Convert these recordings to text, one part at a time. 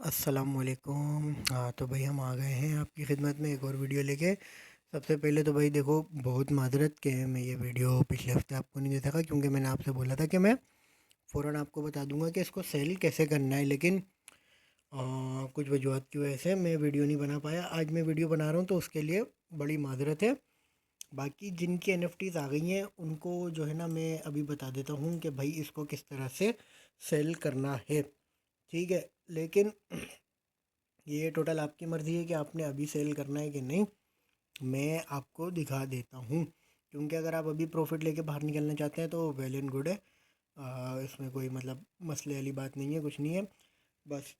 अस्सलामुअलैकुम। हाँ तो भाई हम आ गए हैं आपकी खिदमत में एक और वीडियो लेके। सबसे पहले तो भाई देखो, बहुत माजरत के मैं ये वीडियो पिछले हफ्ते आपको नहीं दे सका क्योंकि मैंने आपसे बोला था कि मैं फ़ौरन आपको बता दूंगा कि इसको सेल कैसे करना है, लेकिन कुछ वजूहत की वजह से मैं वीडियो नहीं बना पाया। आज मैं वीडियो बना रहा हूँ तो उसके लिए बड़ी माजरत है। बाकी जिनकी एनएफटीज़ आ गई हैं उनको जो है ना मैं अभी बता देता हूँ कि भाई इसको किस तरह से सेल करना है। ठीक है, लेकिन ये टोटल आपकी मर्ज़ी है कि आपने अभी सेल करना है कि नहीं। मैं आपको दिखा देता हूँ, क्योंकि अगर आप अभी प्रॉफिट लेके बाहर निकलना चाहते हैं तो वेल एंड गुड है। इसमें कोई मतलब मसले वाली बात नहीं है, कुछ नहीं है। बस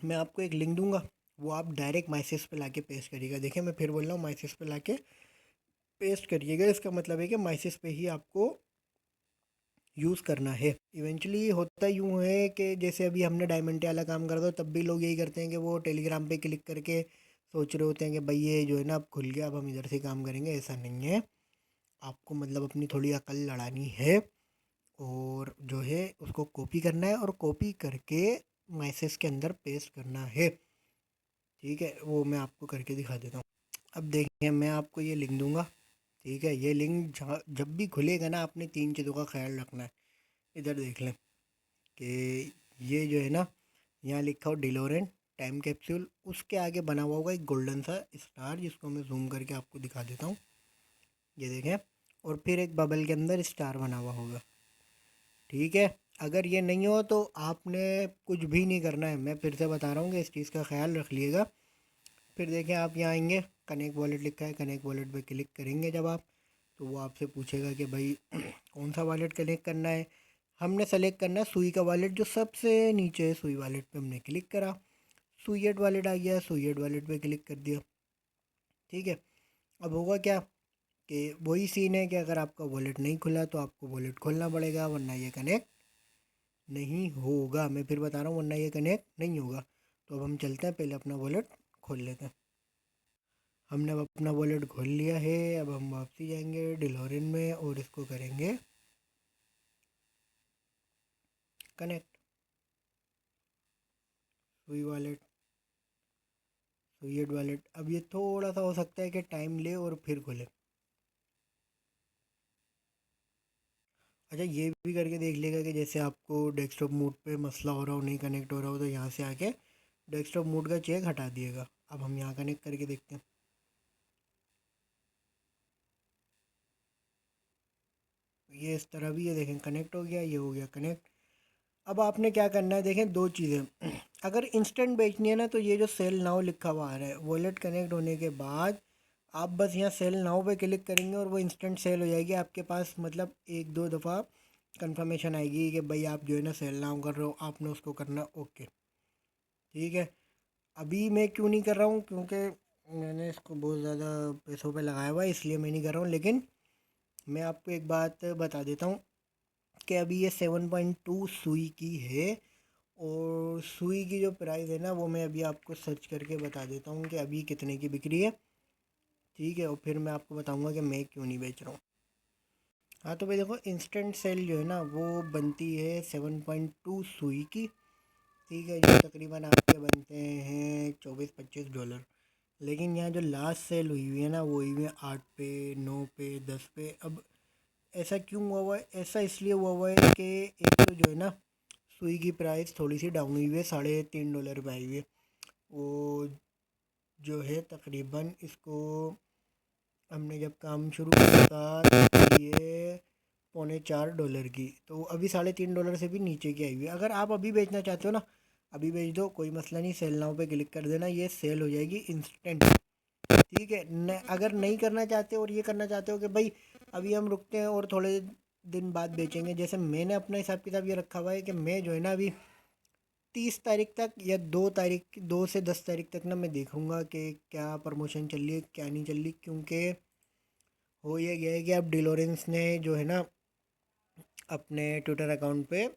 मैं आपको एक लिंक दूंगा, वो आप डायरेक्ट माइसिस पे लाके पेस्ट करिएगा। देखिए मैं फिर बोल रहा हूँ, माइसिस पे लाके पेस्ट करिएगा। इसका मतलब है कि माइसिस पे ही आपको यूज़ करना है। इवेंचुअली होता यूँ है कि जैसे अभी हमने डायमंड वाला काम कर दो, तब भी लोग यही करते हैं कि वो टेलीग्राम पे क्लिक करके सोच रहे होते हैं कि भाई ये जो है ना अब खुल गया, अब हम इधर से काम करेंगे। ऐसा नहीं है। आपको मतलब अपनी थोड़ी अकल लड़ानी है और जो है उसको कॉपी करना है और कॉपी करके मैसेज के अंदर पेस्ट करना है। ठीक है, वो मैं आपको करके दिखा देता हूँ। अब देखिए मैं आपको ये लिंक दूंगा। ठीक है, ये लिंक जहाँ जब भी खुलेगा ना, आपने तीन चीज़ों का ख्याल रखना है। इधर देख लें कि ये जो है ना, यहाँ लिखा हो डिलोरेंट टाइम कैप्सूल, उसके आगे बना हुआ होगा एक गोल्डन सा स्टार, जिसको मैं जूम करके आपको दिखा देता हूँ। ये देखें, और फिर एक बबल के अंदर स्टार बना हुआ होगा। ठीक है, अगर ये नहीं हो तो आपने कुछ भी नहीं करना है। मैं फिर से बता रहा हूँ कि इस चीज़ का ख्याल रख लिएगा। फिर देखें, आप यहाँ आएंगे, कनेक्ट वॉलेट लिखा है, कनेक्ट वॉलेट पे क्लिक करेंगे जब आप, तो वो आपसे पूछेगा कि भाई कौन सा वॉलेट कनेक्ट करना है। हमने सेलेक्ट करना है सुई का वॉलेट, जो सबसे नीचे है। सुई वॉलेट पे हमने क्लिक करा, सुईएट वॉलेट आ गया, सुईएट वॉलेट पे क्लिक कर दिया। ठीक है, अब होगा क्या कि वही सीन है कि अगर आपका वॉलेट नहीं खुला तो आपको वॉलेट खोलना पड़ेगा, वरना ये कनेक्ट नहीं होगा। मैं फिर बता रहा हूँ, वरना ये कनेक्ट नहीं होगा। तो अब हम चलते हैं, पहले अपना वॉलेट खोल लेते हैं। हमने अब अपना वॉलेट खोल लिया है। अब हम वापसी जाएंगे डिलोरिन में और इसको करेंगे कनेक्ट। सुई वॉलेट, सुईएट वॉलेट। अब ये थोड़ा सा हो सकता है कि टाइम ले और फिर खुले। अच्छा, ये भी करके देख लेगा कि जैसे आपको डेस्कटॉप मोड पे मसला हो रहा हो, नहीं कनेक्ट हो रहा हो, तो यहाँ से आके डेस्कटॉप मोड का चेक हटा दिएगा। अब हम यहाँ कनेक्ट करके देखते हैं। ये इस तरह भी, ये देखें कनेक्ट हो गया, ये हो गया कनेक्ट। अब आपने क्या करना है, देखें दो चीज़ें। अगर इंस्टेंट बेचनी है ना, तो ये जो सेल नाउ लिखा हुआ आ रहा है, वॉलेट कनेक्ट होने के बाद आप बस यहाँ सेल नाउ पे क्लिक करेंगे और वो इंस्टेंट सेल हो जाएगी आपके पास। मतलब एक दो दफ़ा कंफर्मेशन आएगी कि भाई आप जो है ना सेल नाउ कर रहे हो, आपने उसको करना ओके। ठीक है, अभी मैं क्यों नहीं कर रहा हूँ, क्योंकि मैंने इसको बहुत ज़्यादा पैसों पे लगाया हुआ है, इसलिए मैं नहीं कर रहा हूँ। लेकिन मैं आपको एक बात बता देता हूँ कि अभी ये 7.2 सुई की है। और सुई की जो प्राइस है ना, वो मैं अभी आपको सर्च करके बता देता हूँ कि अभी कितने की बिक रही है। ठीक है, और फिर मैं आपको बताऊँगा कि मैं क्यों नहीं बेच रहा हूँ। हाँ तो भाई देखो, इंस्टेंट सेल जो है ना वो बनती है 7.2 सुई की। ठीक है, जो तकरीबन आपके बनते हैं 24-25 डॉलर। लेकिन यहाँ जो लास्ट सेल हुई हुई है ना, वो हुई हुई है 8 पे, 9 पे, 10 पे। अब ऐसा क्यों हुआ हुआ है? ऐसा इसलिए हुआ हुआ है कि एक तो जो है ना सुई की प्राइस थोड़ी सी डाउन हुई हुई है, $3.5 पे आई हुई है। वो जो है तकरीबन इसको हमने जब काम शुरू किया था तो ये $3.25 की, तो अभी $3.5 से भी नीचे की आई हुई है। अगर आप अभी बेचना चाहते हो ना, अभी बेच दो, कोई मसला नहीं। सेल नाउ पे क्लिक कर देना, ये सेल हो जाएगी इंस्टेंट। ठीक है न, अगर नहीं करना चाहते और ये करना चाहते हो कि भाई अभी हम रुकते हैं और थोड़े दिन बाद बेचेंगे, जैसे मैंने अपना हिसाब किताब ये रखा हुआ है कि मैं जो है ना अभी 30 तारीख तक या 2 तारीख, 2 से 10 तारीख तक ना मैं देखूंगा कि क्या प्रमोशन चल रही है क्या नहीं चल रही। क्योंकि हो ये गया है कि अब डिलोरेंस ने जो है ना अपने ट्विटर अकाउंट पे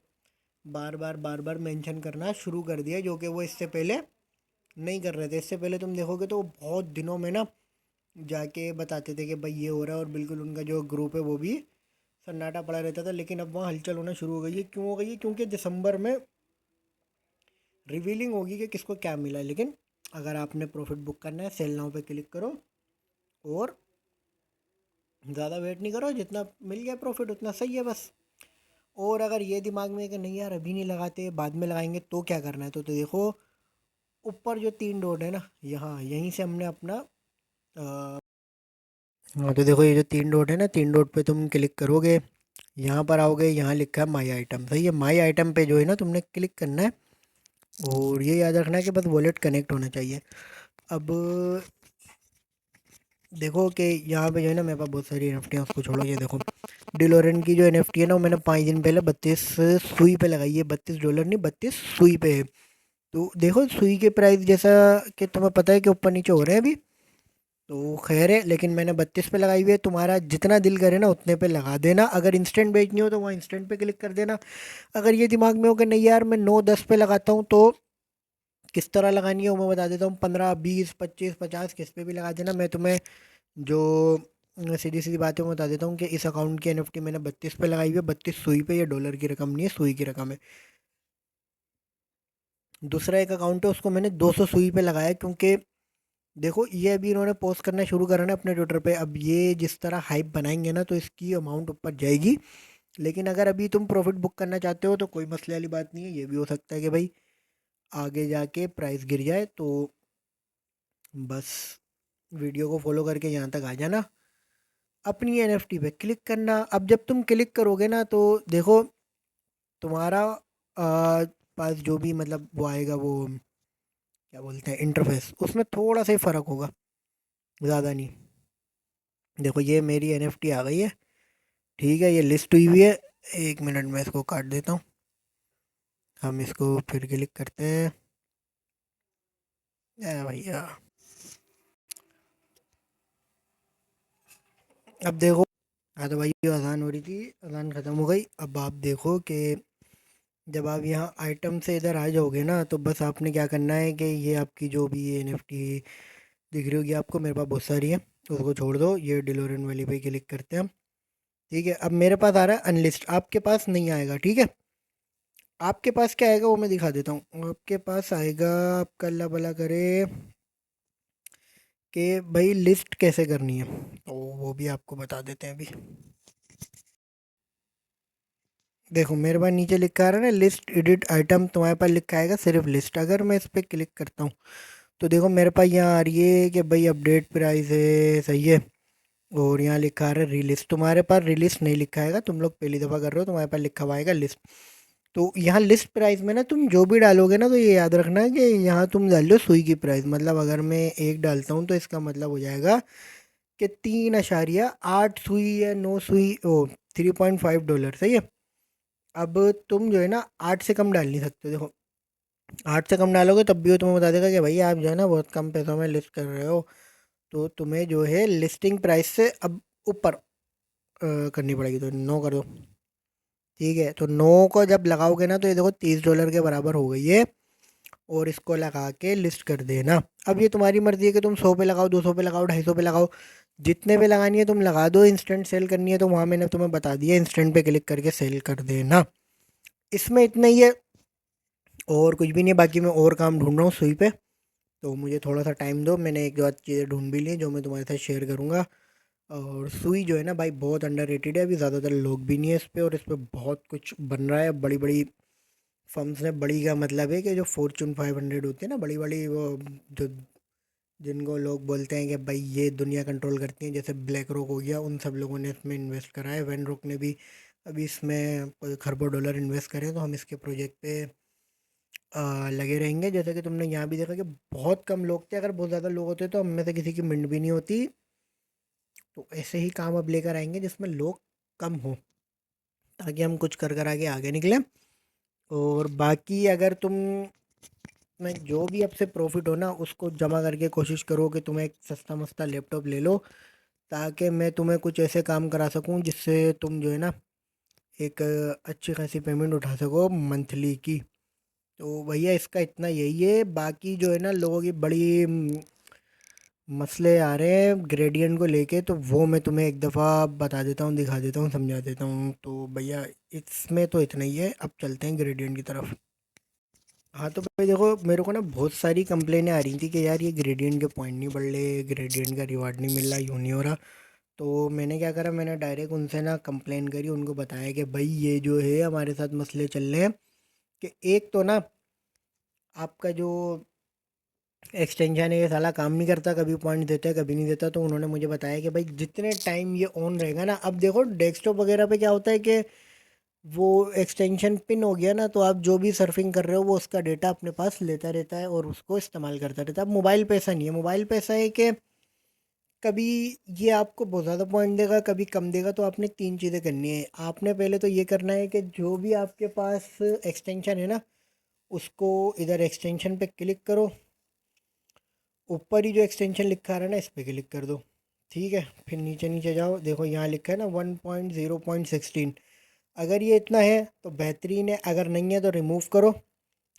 बार बार मेंशन करना शुरू कर दिया, जो कि वो इससे पहले नहीं कर रहे थे। इससे पहले तुम देखोगे तो वो बहुत दिनों में ना जाके बताते थे कि भाई ये हो रहा है, और बिल्कुल उनका जो ग्रुप है वो भी सन्नाटा पड़ा रहता था। लेकिन अब वहाँ हलचल होना शुरू हो गई है। क्यों हो गई है? क्योंकि दिसंबर में रिवीलिंग होगी कि किसको क्या मिला। लेकिन अगर आपने प्रॉफिट बुक करना है, सेल नाउ पे क्लिक करो और ज़्यादा वेट नहीं करो, जितना मिल गया प्रॉफिट उतना सही है बस। और अगर ये दिमाग में कि नहीं यार अभी नहीं लगाते बाद में लगाएंगे, तो क्या करना है, तो देखो ऊपर जो 3 डॉट है ना, यहाँ यहीं से हमने अपना हाँ, तो देखो ये जो 3 डॉट है ना, 3 डॉट पे तुम क्लिक करोगे, यहाँ पर आओगे, यहाँ लिखा है माई आइटम, सही है। माई आइटम पे जो है ना तुमने क्लिक करना है और ये याद रखना है कि बस वॉलेट कनेक्ट होना चाहिए। अब देखो कि यहाँ पे जो है ना मेरे पास बहुत सारी एनएफटी है, उसको छोड़ो। ये देखो डिलोरेंट की जो एनएफटी है ना, वो मैंने 5 दिन पहले 32 सुई पे लगाई है। $32 नहीं, 32 सुई पे है। तो देखो सुई के प्राइस जैसा कि तुम्हें पता है कि ऊपर नीचे हो रहे हैं अभी, तो खैर है। लेकिन मैंने 32 पे लगाई हुई है, तुम्हारा जितना दिल करे ना उतने पे लगा देना। अगर इंस्टेंट बेचनी हो तो वहाँ इंस्टेंट पे क्लिक कर देना। अगर ये दिमाग में हो कि नहीं यार मैं 9-10 पे लगाता हूँ, तो किस तरह लगानी है वो मैं बता देता हूँ। 15, 20, 25, 50 किस पे भी लगा देना। मैं तुम्हें जो सीधी सीधी बातें मैं बता देता हूँ कि इस अकाउंट की एनएफटी मैंने 32 पे लगाई हुई है, 32 सुई पे। ये डॉलर की रकम नहीं है, सुई की रकम है। दूसरा एक अकाउंट है, उसको मैंने 200 सुई पे लगाया है, क्योंकि देखो ये अभी इन्होंने पोस्ट करना शुरू करा ना अपने ट्विटर पे। अब ये जिस तरह हाइप बनाएंगे ना, तो इसकी अमाउंट ऊपर जाएगी। लेकिन अगर अभी तुम प्रॉफिट बुक करना चाहते हो तो कोई मसले वाली बात नहीं है। ये भी हो सकता है कि भाई आगे जाके प्राइस गिर जाए, तो बस वीडियो को फॉलो करके यहाँ तक आ जाना, अपनी एनएफटी पे क्लिक करना। अब जब तुम क्लिक करोगे ना, तो देखो तुम्हारा पास जो भी मतलब वो आएगा, वो क्या बोलते हैं इंटरफेस, उसमें थोड़ा सा ही फ़र्क होगा, ज़्यादा नहीं। देखो ये मेरी एनएफटी आ गई है, ठीक है, ये लिस्ट हुई हुई है। 1 मिनट में इसको काट देता हूँ, हम इसको फिर क्लिक करते हैं। भैया अब देखो, हाँ तो भाई ये अजान हो रही थी, अजान ख़त्म हो गई। अब आप देखो कि जब आप यहाँ आइटम से इधर आ जाओगे ना, तो बस आपने क्या करना है कि ये आपकी जो भी ये एनएफटी दिख रही होगी आपको, मेरे पास बहुत सारी है, उसको छोड़ दो। ये डिलोरन वाली पे क्लिक करते हैं हम, ठीक है। अब मेरे पास आ रहा है अनलिस्ट, आपके पास नहीं आएगा, ठीक है। आपके पास क्या आएगा वो मैं दिखा देता हूँ। आपके पास आएगा, आपका अल्लाह भला करे, कि भाई लिस्ट कैसे करनी है, तो वो भी आपको बता देते हैं अभी। देखो मेरे पास नीचे लिखा आ रहा है ना लिस्ट एडिट आइटम, तुम्हारे पास लिखा आएगा सिर्फ लिस्ट। अगर मैं इस पर क्लिक करता हूँ, तो देखो मेरे पास यहाँ आ रही है कि भाई अपडेट प्राइस है, सही है। और यहाँ लिखा आ रहा है रिलिस्ट, तुम्हारे पास रिलिस्ट नहीं लिखा आएगा, तुम लोग पहली दफ़ा कर रहे हो, तुम्हारे पास लिखा हुआ आएगा लिस्ट। तो यहाँ लिस्ट प्राइस में ना तुम जो भी डालोगे ना, तो ये याद रखना है कि यहाँ तुम डाल लो सुई की प्राइस। मतलब अगर मैं 1 डालता हूँ, तो इसका मतलब हो जाएगा कि 3.8 सुई या 9 सुई, ओ $3.5, सही है। अब तुम जो है ना 8 से कम डाल नहीं सकते। देखो 8 से कम डालोगे तब भी वो तुम्हें बता देगा कि भाई आप जो है ना बहुत कम पैसों में लिस्ट कर रहे हो, तो तुम्हें जो है लिस्टिंग प्राइस से अब ऊपर करनी पड़ेगी, तो नो कर दो, ठीक है। तो नो को जब लगाओगे ना, तो ये देखो $30 के बराबर हो गई है, और इसको लगा के लिस्ट कर देना। अब ये तुम्हारी मर्ज़ी है कि तुम 100 पे लगाओ, 200 पे लगाओ, 250 पे लगाओ, जितने पे लगानी है तुम लगा दो। इंस्टेंट सेल करनी है तो वहाँ मैंने तुम्हें बता दिया, इंस्टेंट पे क्लिक करके सेल कर देना। इसमें इतना ही है, और कुछ भी नहीं है। बाकी मैं और काम ढूंढ रहा हूँ सुई पे, तो मुझे थोड़ा सा टाइम दो। मैंने एक दो आध चीज़ें ढूंढ भी ली हैं, जो मैं तुम्हारे साथ शेयर करूँगा। और सुई जो है ना भाई बहुत अंडररेटेड है, अभी ज़्यादातर लोग भी नहीं है इस पे, और इस पे बहुत कुछ बन रहा है। बड़ी बड़ी फर्म्स ने, बड़ी का मतलब है कि जो फॉर्चून 500 होती है ना, बड़ी बड़ी वो, जो जिनको लोग बोलते हैं कि भाई ये दुनिया कंट्रोल करती हैं, जैसे ब्लैक रॉक हो गया, उन सब लोगों ने इसमें इन्वेस्ट करा है। वैन रॉक ने भी अभी इसमें कोई खरबों डॉलर इन्वेस्ट करे हैं, तो हम इसके प्रोजेक्ट पे लगे रहेंगे। जैसे कि तुमने यहाँ भी देखा कि बहुत कम लोग थे, अगर बहुत ज़्यादा लोग होते तो हम में से किसी की मिंट भी नहीं होती। तो ऐसे ही काम अब लेकर आएंगे जिसमें लोग कम हो, ताकि हम कुछ कर कर आगे आगे निकलें। और बाकी अगर तुम में जो भी अब से प्रॉफिट हो ना, उसको जमा करके कोशिश करो कि तुम्हें एक सस्ता मस्ता लैपटॉप ले लो, ताकि मैं तुम्हें कुछ ऐसे काम करा सकूं जिससे तुम जो है ना एक अच्छी खासी पेमेंट उठा सको मंथली की। तो भैया इसका इतना यही है। बाकी जो है ना लोगों की बड़ी मसले आ रहे हैं ग्रेडियंट को लेके, तो वो मैं तुम्हें एक दफ़ा बता देता हूँ, दिखा देता हूँ, समझा देता हूँ। तो भैया इसमें तो इतना ही है, अब चलते हैं ग्रेडियंट की तरफ। हाँ तो भाई देखो, मेरे को ना बहुत सारी कंप्लेनें आ रही थी कि यार ये ग्रेडियंट के पॉइंट नहीं बढ़ रहे, ग्रेडियंट का रिवार्ड नहीं मिल रहा, यूँ नहीं हो रहा। तो मैंने क्या करा, मैंने डायरेक्ट उनसे ना कंप्लेन करी, उनको बताया कि भाई ये जो है हमारे साथ मसले चल रहे हैं कि एक तो ना आपका जो एक्सटेंशन है ये साला काम नहीं करता, कभी पॉइंट देता है कभी नहीं देता। तो उन्होंने मुझे बताया कि भाई जितने टाइम ये ऑन रहेगा ना, अब देखो डेस्कटॉप वगैरह पे क्या होता है कि वो एक्सटेंशन पिन हो गया ना, तो आप जो भी सर्फिंग कर रहे हो वो उसका डेटा अपने पास लेता रहता है और उसको इस्तेमाल करता रहता है। अब मोबाइल पे ऐसा नहीं है, मोबाइल पे ऐसा है कि कभी ये आपको बहुत ज़्यादा पॉइंट देगा, कभी कम देगा। तो आपने तीन चीज़ें करनी है। आपने पहले तो ये करना है कि जो भी आपके पास एक्सटेंशन है ना, उसको इधर एक्सटेंशन पे क्लिक करो, ऊपर ही जो एक्सटेंशन लिखा आ रहा है ना इस पर क्लिक कर दो। ठीक है, फिर नीचे नीचे जाओ, देखो यहाँ लिखा है ना 1.0.16। अगर ये इतना है तो बेहतरीन है, अगर नहीं है तो रिमूव करो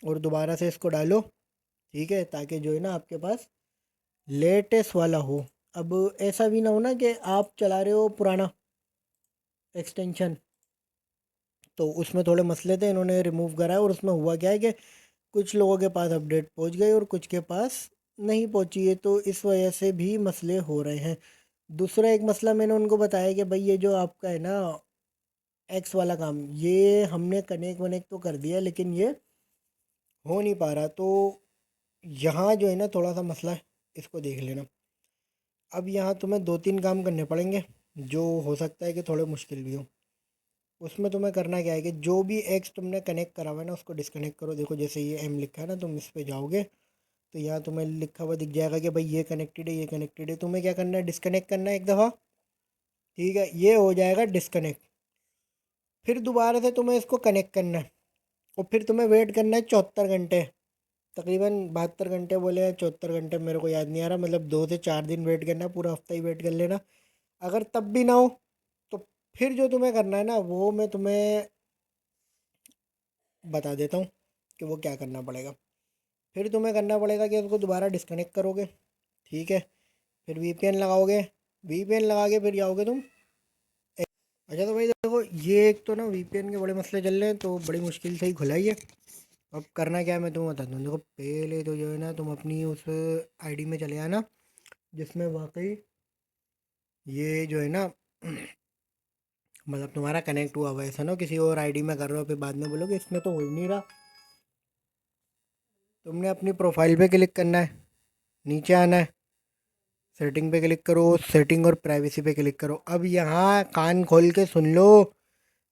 और दोबारा से इसको डालो। ठीक है, ताकि जो है ना आपके पास लेटेस्ट वाला हो। अब ऐसा भी ना हो ना कि आप चला रहे हो पुराना एक्सटेंशन, तो उसमें थोड़े मसले थे, इन्होंने रिमूव करा और उसमें हुआ क्या है कि कुछ लोगों के पास अपडेट पहुंच गई और कुछ के पास नहीं पहुंची है, तो इस वजह से भी मसले हो रहे हैं। दूसरा एक मसला मैंने उनको बताया कि भाई ये जो आपका है ना एक्स वाला काम, ये हमने कनेक्ट वनेक्ट तो कर दिया लेकिन ये हो नहीं पा रहा। तो यहाँ जो है ना थोड़ा सा मसला है, इसको देख लेना। अब यहाँ तुम्हें दो तीन काम करने पड़ेंगे, जो हो सकता है कि थोड़े मुश्किल भी हो। उसमें तुम्हें करना क्या है कि जो भी एक्स तुमने कनेक्ट करा हुआ है ना उसको डिस्कनेक्ट करो। देखो जैसे ये एम लिखा है ना, तुम इस पे जाओगे तो यहाँ तुम्हें लिखा हुआ दिख जाएगा कि भाई ये कनेक्टेड है, ये कनेक्टेड है। तुम्हें क्या करना है, डिस्कनेक्ट करना है एक दफ़ा। ठीक है, ये हो जाएगा डिस्कनेक्ट। फिर दोबारा से तुम्हें इसको कनेक्ट करना है और फिर तुम्हें वेट करना है 74 घंटे। तकरीबन 72 घंटे बोले हैं, 74 घंटे मेरे को याद नहीं आ रहा, मतलब 2 से 4 दिन वेट करना है, पूरा हफ्ता ही वेट कर लेना। अगर तब भी ना हो तो फिर जो तुम्हें करना है ना वो मैं तुम्हें बता देता हूँ कि वो क्या करना पड़ेगा। फिर तुम्हें करना पड़ेगा कि उसको दोबारा डिस्कनेक्ट करोगे। ठीक है, फिर वीपीएन लगाओगे, वीपीएन लगा के फिर जाओगे तुम। अच्छा तो भाई देखो, ये एक तो ना वीपीएन के बड़े मसले चल रहे हैं, तो बड़ी मुश्किल से ही खुला ही है। अब करना क्या है मैं तुम्हें बताता हूँ। देखो पहले तो जो है ना तुम अपनी उस आईडी में चले आना जिसमें वाकई ये जो है ना मतलब तुम्हारा कनेक्ट हुआ हुआ है। ऐसा ना हो किसी और आईडी में कर रहे हो फिर बाद में बोलोगे इसमें तो हो ही नहीं रहा। तुमने अपनी प्रोफाइल पे क्लिक करना है, नीचे आना है, सेटिंग पे क्लिक करो, सेटिंग और प्राइवेसी पे क्लिक करो। अब यहाँ कान खोल के सुन लो,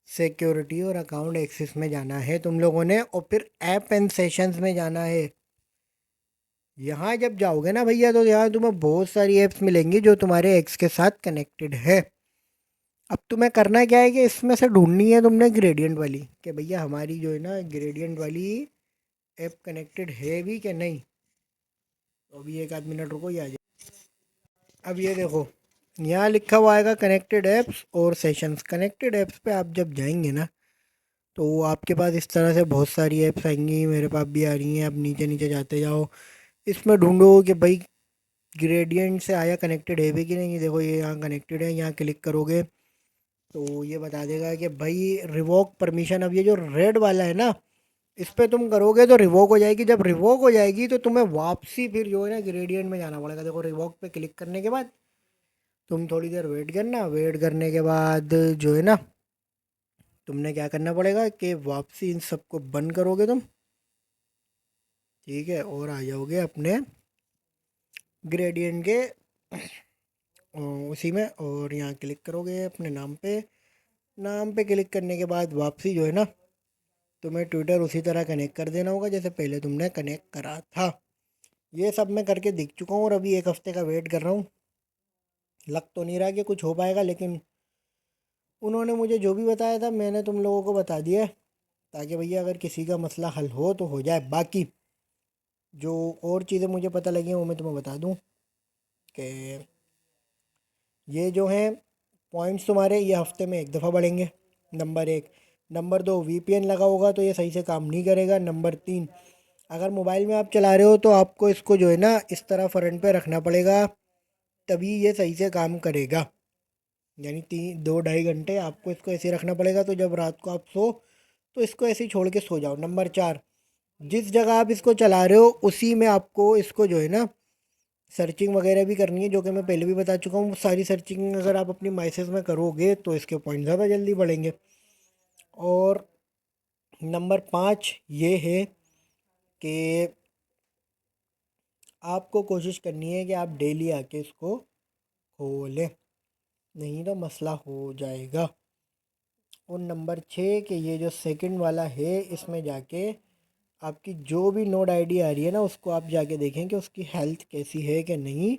सिक्योरिटी और अकाउंट एक्सेस में जाना है तुम लोगों ने और फिर ऐप एंड सेशंस में जाना है। यहाँ जब जाओगे ना भैया तो यहाँ तुम्हें बहुत सारी ऐप्स मिलेंगी जो तुम्हारे एक्स के साथ कनेक्टेड है। अब तुम्हें करना क्या है कि इसमें से ढूंढनी है तुमने ग्रेडियंट वाली, कि भैया हमारी जो है ना ग्रेडियंट वाली ऐप कनेक्टेड है भी कि नहीं। तो अभी एक आध मिनट रुको, ये आ जाए। अब ये देखो यहाँ लिखा हुआ आएगा कनेक्टेड ऐप्स और सेशंस। कनेक्टेड ऐप्स पे आप जब जाएंगे ना तो आपके पास इस तरह से बहुत सारी ऐप्स आएंगी, मेरे पास भी आ रही हैं। अब नीचे नीचे जाते जाओ, इसमें ढूंढो कि भाई ग्रेडियंट से आया कनेक्टेड है भी कि नहीं। देखो ये यहाँ कनेक्टेड है, यहाँ क्लिक करोगे तो ये बता देगा कि भाई रिवोक परमिशन। अब ये जो रेड वाला है ना इस पे तुम करोगे तो रिवोक हो जाएगी। जब रिवोक हो जाएगी तो तुम्हें वापसी फिर जो है ना ग्रेडियंट में जाना पड़ेगा। देखो रिवोक पे क्लिक करने के बाद तुम थोड़ी देर वेट करना, वेट करने के बाद जो है ना तुमने क्या करना पड़ेगा कि वापसी इन सबको बंद करोगे तुम। ठीक है, और आ जाओगे अपने ग्रेडियंट के उसी में और यहाँ क्लिक करोगे अपने नाम पे। नाम पे क्लिक करने के बाद वापसी जो है ना तुम्हें ट्विटर उसी तरह कनेक्ट कर देना होगा जैसे पहले तुमने कनेक्ट करा था। ये सब मैं करके दिख चुका हूँ और अभी एक हफ्ते का वेट कर रहा हूँ। लग तो नहीं रहा कि कुछ हो पाएगा, लेकिन उन्होंने मुझे जो भी बताया था मैंने तुम लोगों को बता दिया है, ताकि भैया अगर किसी का मसला हल हो तो हो जाए। बाकी जो और चीज़ें मुझे पता लगी हैं वो मैं तुम्हें बता दूँ कि ये जो हैं पॉइंट्स तुम्हारे ये हफ्ते में एक दफ़ा बढ़ेंगे, नंबर एक। नंबर दो, वीपीएन लगा होगा तो ये सही से काम नहीं करेगा। नंबर तीन, अगर मोबाइल में आप चला रहे हो तो आपको इसको जो है ना इस तरह फ्रंट पे रखना पड़ेगा, तभी ये सही से काम करेगा। यानी 2 ढाई घंटे आपको इसको ऐसे ही रखना पड़ेगा, तो जब रात को आप सो तो इसको ऐसे ही छोड़ के सो जाओ। नंबर चार, जिस जगह आप इसको चला रहे हो उसी में आपको इसको जो है ना सर्चिंग वगैरह भी करनी है, जो कि मैं पहले भी बता चुका हूँ। सारी सर्चिंग अगर आप अपनी माइसेस में करोगे तो इसके पॉइंट ज़्यादा जल्दी बढ़ेंगे। और नंबर 5 ये है कि आपको कोशिश करनी है कि आप डेली आके इसको खोलें, नहीं तो मसला हो जाएगा। और नंबर 6 कि ये जो सेकंड वाला है इसमें जाके आपकी जो भी नोड आईडी आ रही है ना उसको आप जाके देखें कि उसकी हेल्थ कैसी है कि नहीं।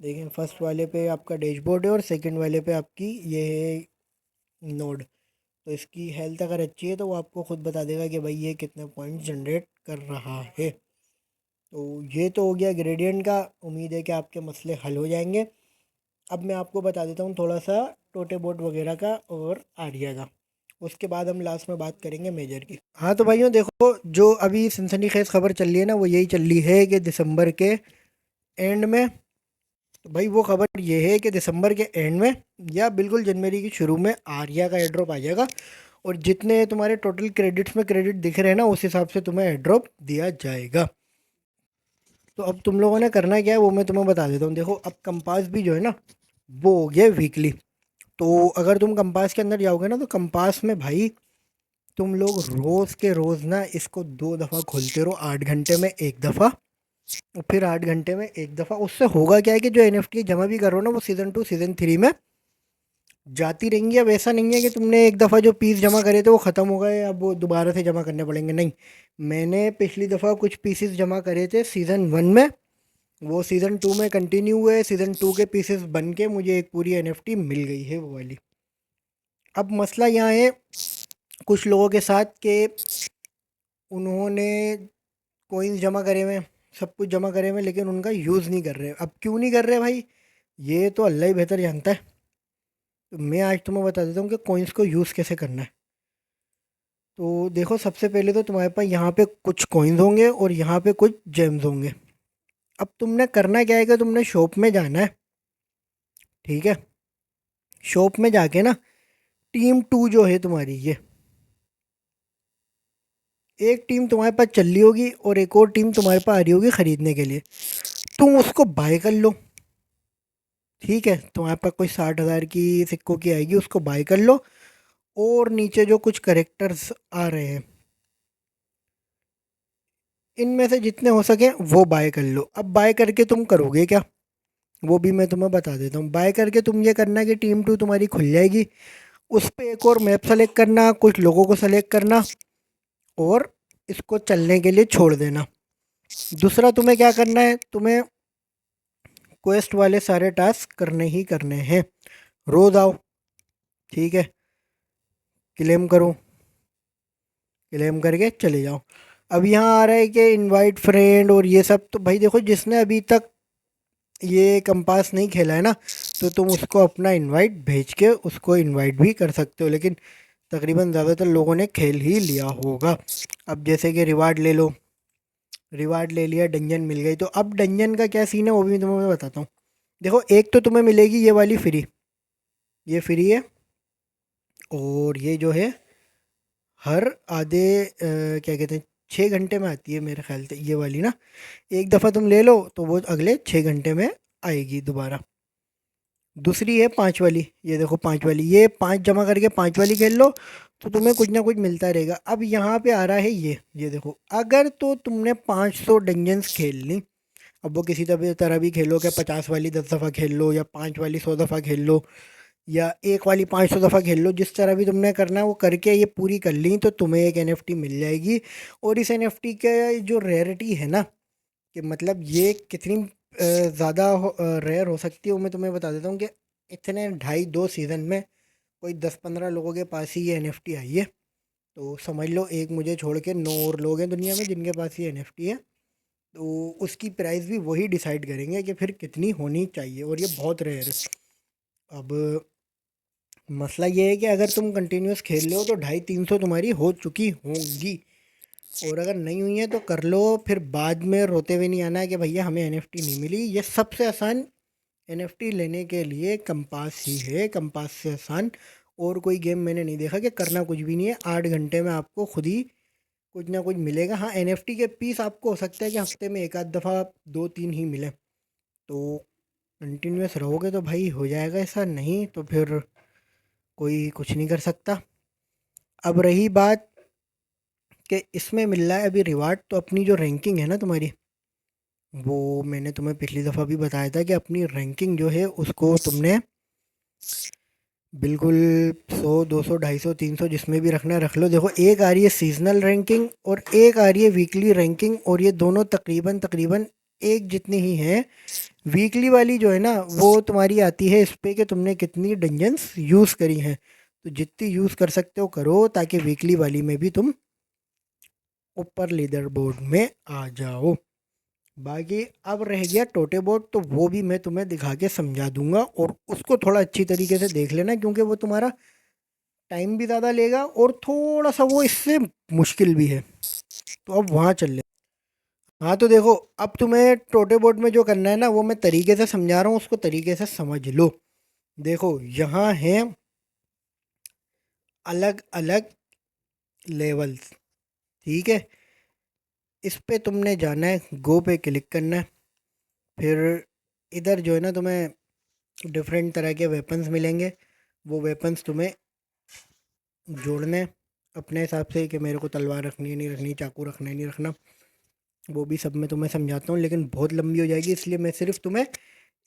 देखें फर्स्ट वाले पे आपका डैशबोर्ड है और सेकंड वाले पे आपकी ये है नोड। तो इसकी हेल्थ अगर अच्छी है तो वो आपको खुद बता देगा कि भाई ये कितने पॉइंट जनरेट कर रहा है। तो ये तो हो गया ग्रेडियंट का। उम्मीद है कि आपके मसले हल हो जाएंगे। अब मैं आपको बता देता हूँ थोड़ा सा टोटे बोट वगैरह का और आर्या का। उसके बाद हम लास्ट में बात करेंगे मेजर की। हाँ तो भाइयों देखो, जो अभी सनसनीखेज खबर चल रही है ना वो यही चल रही है कि दिसंबर के एंड में, तो भाई वो खबर ये है कि दिसंबर के एंड में या बिल्कुल जनवरी की शुरू में आर्या का एड्रॉप आ जाएगा। और जितने तुम्हारे टोटल क्रेडिट्स में क्रेडिट दिख रहे हैं ना उस हिसाब से तुम्हें एड्रॉप दिया जाएगा। तो अब तुम लोगों ने करना क्या है वो मैं तुम्हें बता देता हूँ। देखो अब कंपास भी जो है ना वो हो गया वीकली। तो अगर तुम कंपास के अंदर जाओगे ना तो कंपास में भाई तुम लोग रोज़ के रोज़ ना इसको 2 दफ़ा खोलते रहो, 8 घंटे में एक दफ़ा और फिर 8 घंटे में एक दफ़ा। उससे होगा क्या है कि जो NFT जमा भी करो ना वो सीज़न 2 सीज़न 3 में जाती रहेंगी। अब ऐसा नहीं है कि तुमने एक दफ़ा जो पीस जमा करे थे वो ख़त्म हो गए अब वो दोबारा से जमा करने पड़ेंगे, नहीं। मैंने पिछली दफ़ा कुछ पीसेस जमा करे थे सीज़न 1 में, वो सीज़न 2 में कंटिन्यू हुए। सीज़न 2 के पीसेस बन के मुझे एक पूरी NFT मिल गई है वो वाली। अब मसला यहाँ है कुछ लोगों के साथ कि उन्होंने कोइंस जमा करे हुए हैं, सब कुछ जमा करे हुए हैं, लेकिन उनका यूज़ नहीं कर रहे। अब क्यों नहीं कर रहे भाई, ये तो अल्लाह ही बेहतर जानता है। तो मैं आज तुम्हें बता देता हूँ कि कोइंस को यूज़ कैसे करना है। तो देखो सबसे पहले तो तुम्हारे पास यहाँ पे कुछ कॉइन्स होंगे और यहाँ पे कुछ जेम्स होंगे। अब तुमने करना क्या है कि तुमने शॉप में जाना है, ठीक है। शॉप में जाके ना टीम 2 जो है तुम्हारी, ये एक टीम तुम्हारे पास चल रही होगी और एक और टीम तुम्हारे पास आ रही होगी ख़रीदने के लिए। तुम उसको बाय कर लो, ठीक है। तुम्हारे पास कोई 60,000 की सिक्कों की आएगी, उसको बाय कर लो। और नीचे जो कुछ करेक्टर्स आ रहे हैं इनमें से जितने हो सके वो बाय कर लो। अब बाय करके तुम करोगे क्या वो भी मैं तुम्हें बता देता हूँ। बाय करके तुम ये करना कि टीम 2 तुम्हारी खुल जाएगी, उस पर एक और मैप सेलेक्ट करना, कुछ लोगों को सेलेक्ट करना और इसको चलने के लिए छोड़ देना। दूसरा तुम्हें क्या करना है, तुम्हें क्वेस्ट वाले सारे टास्क करने ही करने हैं। रोज़ आओ, ठीक है, क्लेम करो, क्लेम करके चले जाओ। अब यहाँ आ रहा है कि इनवाइट फ्रेंड और ये सब। तो भाई देखो जिसने अभी तक ये कंपास नहीं खेला है ना तो तुम उसको अपना इनवाइट भेज के उसको इनवाइट भी कर सकते हो, लेकिन तकरीबन ज़्यादातर लोगों ने खेल ही लिया होगा। अब जैसे कि रिवार्ड ले लो, रिवार्ड ले लिया, डंजन मिल गई। तो अब डंजन का क्या सीन है वो भी तुम्हें मैं बताता हूँ। देखो एक तो तुम्हें मिलेगी ये वाली फ्री, ये फ्री है। और ये जो है हर आधे क्या कहते हैं 6 घंटे में आती है मेरे ख्याल से ये वाली ना। एक दफ़ा तुम ले लो तो वो अगले 6 घंटे में आएगी दोबारा। दूसरी है 5 वाली, ये देखो 5 वाली, ये 5 जमा करके 5 वाली खेल लो तो तुम्हें कुछ ना कुछ मिलता रहेगा। अब यहाँ पे आ रहा है ये देखो, अगर तो तुमने 500 डंजन्स खेल ली, अब वो किसी तरह भी खेलो, क्या 50 वाली 10 दफ़ा खेल लो या 5 वाली 100 दफ़ा खेल लो या एक वाली 500 दफ़ा खेल लो, जिस तरह भी तुमने करना है वो करके ये पूरी कर ली तो तुम्हें एक NFT मिल जाएगी। और इस NFT का जो रेयरिटी है ना, कि मतलब ये कितनी ज़्यादा रेयर हो सकती है वो मैं तुम्हें बता देता हूँ कि इतने 2.5-2 सीज़न में कोई 10-15 लोगों के पास ही ये NFT आई है। तो समझ लो एक मुझे छोड़ के 9 और लोग हैं दुनिया में जिनके पास ये NFT है। तो उसकी प्राइस भी वही डिसाइड करेंगे कि फिर कितनी होनी चाहिए, और ये बहुत रेयर है। अब मसला ये है कि अगर तुम कंटिन्यूस खेल रहे हो तो 250-300 तुम्हारी हो चुकी होंगी। और अगर नहीं हुई है तो कर लो, फिर बाद में रोते हुए नहीं आना है कि भैया हमें NFT नहीं मिली। ये सबसे आसान NFT लेने के लिए कंपास ही है, कंपास से आसान और कोई गेम मैंने नहीं देखा। कि करना कुछ भी नहीं है, 8 घंटे में आपको खुद ही कुछ ना कुछ मिलेगा। हाँ, एनएफटी के पीस आपको हो सकता है कि हफ्ते में एक आध दफ़ा 2-3 ही मिले, तो कंटिन्यूअस रहोगे तो भाई हो जाएगा, ऐसा नहीं तो फिर कोई कुछ नहीं कर सकता। अब रही बात कि इसमें मिल रहा है अभी रिवार्ड, तो अपनी जो रैंकिंग है ना तुम्हारी, वो मैंने तुम्हें पिछली दफ़ा भी बताया था कि अपनी रैंकिंग जो है उसको तुमने बिल्कुल 100, 200, 250, 300 जिसमें भी रखना है रख लो। देखो, एक आ रही है सीजनल रैंकिंग और एक आ रही है वीकली रैंकिंग, और ये दोनों तकरीबन तकरीबन एक जितनी ही हैं। वीकली वाली जो है ना वो तुम्हारी आती है इस पे कि तुमने कितनी डंजन्स यूज़ करी हैं, तो जितनी यूज़ कर सकते हो करो, ताकि वीकली वाली में भी तुम ऊपर लीडर बोर्ड में आ जाओ। बाकी अब रह गया टोटे बोर्ड, तो वो भी मैं तुम्हें दिखा के समझा दूंगा, और उसको थोड़ा अच्छी तरीके से देख लेना, क्योंकि वो तुम्हारा टाइम भी ज़्यादा लेगा और थोड़ा सा वो इससे मुश्किल भी है। तो अब वहाँ चल ले। हाँ, तो देखो, अब तुम्हें टोटे बोर्ड में जो करना है ना वो मैं तरीके से समझा रहा हूँ, उसको तरीके से समझ लो। देखो, यहाँ है अलग अलग लेवल्स, ठीक है। इस पे तुमने जाना है, गो पे क्लिक करना है। फिर इधर जो है ना तुम्हें डिफरेंट तरह के वेपन्स मिलेंगे, वो वेपन्स तुम्हें जोड़ने हैं अपने हिसाब से कि मेरे को तलवार रखनी है नहीं रखनी, चाकू रखना है नहीं रखना। वो भी सब मैं तुम्हें समझाता हूँ, लेकिन बहुत लंबी हो जाएगी, इसलिए मैं सिर्फ तुम्हें